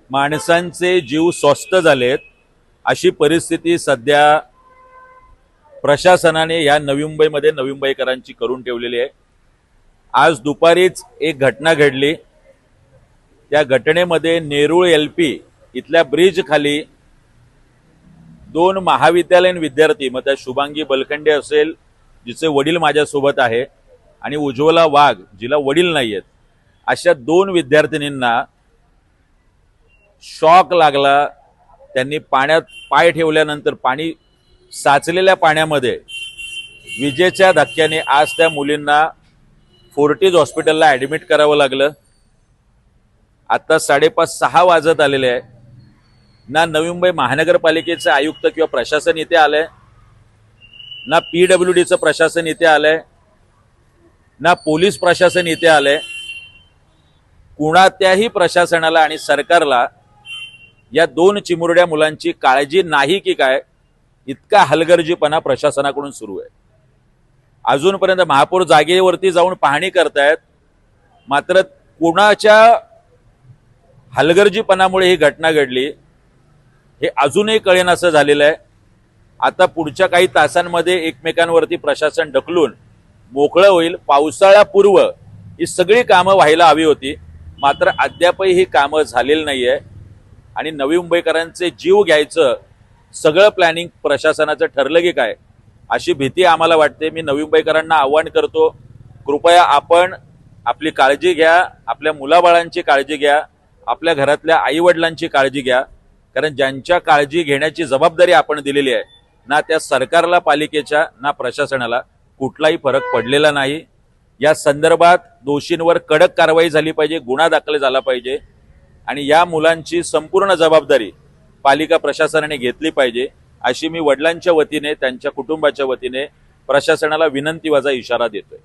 माणसांचे जीव स्वस्त झालेत अशी परिस्थिती सध्या प्रशासनाने या नवी मुंबईमध्ये नवी मुंबईकरांची करून ठेवलेली आहे। आज दुपारीच एक घटना घडली। त्या घटनेमध्ये नेरूळ एलपी इथल्या ब्रिज खाली दोन महाविद्यालयीन विद्यार्थी, मग त्या शुभांगी बलखंडे असेल जिचे वडील माझ्यासोबत आहे आणि उज्ज्वला वाघ जिला वडील नाहीयेत, अशा दोन विद्यार्थिनींना शॉक लागला। त्यांनी पाण्यात पाय ठेवल्यानंतर पाणी साचलेल्या पाण्यामध्ये विजेच्या धक्क्याने आज त्या मुलींना फोर्टिज हॉस्पिटलला ऍडमिट करावं लागलं। आता 5:30-6 वाजत आलेले आहे। ना नवी मुंबई महानगरपालिकेचे आयुक्त किंवा प्रशासन इथे आलंय, ना पीडब्ल्यूडीचं प्रशासन इथे आलंय, ना पोलीस प्रशासन इथे आलंय। कुणात्याही प्रशासनाला आणि सरकारला या दोन चिमुरड्या मुलांची काळजी नाही की काय, इतका हलगर्जीपणा प्रशासनाकडून सुरू आहे। अजूनपर्यंत महापौर जागेवरती जाऊन पाहणी करतायत, मात्र कुणाच्या हलगर्जीपणामुळे ही घटना घडली हे अजूनही कळेनासं झालेलं आहे। आता पुढच्या काही तासांमध्ये एकमेकांवरती प्रशासन ढकलून मोकळं होईल। पावसाळ्यापूर्व ही सगळी कामं व्हायला हवी होती, मात्र अद्यापही ही कामं झालेली नाहीये आणि नवी मुंबईकरांचे जीव घ्यायचं सगळं प्लॅनिंग प्रशासनाचं ठरलं की काय अशी भीती आम्हाला वाटते। मी नवी मुंबईकरांना आव्हान करतो, कृपया आपण आपली काळजी घ्या, आपल्या मुलाबाळांची काळजी घ्या, आपल्या घरातल्या आईवडिलांची काळजी घ्या, कारण ज्यांच्या काळजी घेण्याची जबाबदारी आपण दिलेली आहे ना त्या सरकारला, पालिकेच्या ना प्रशासनाला कुठलाही फरक पडलेला नाही। या संदर्भात दोषींवर कडक कारवाई झाली पाहिजे, गुन्हा दाखल झाला पाहिजे आणि या मुलांची संपूर्ण जबाबदारी पालिका प्रशासनाने घेतली पाहिजे अशी मी वडिलांच्या वतीने, त्यांच्या कुटुंबाच्या वतीने प्रशासनाला विनंतीवजा इशारा देतोय।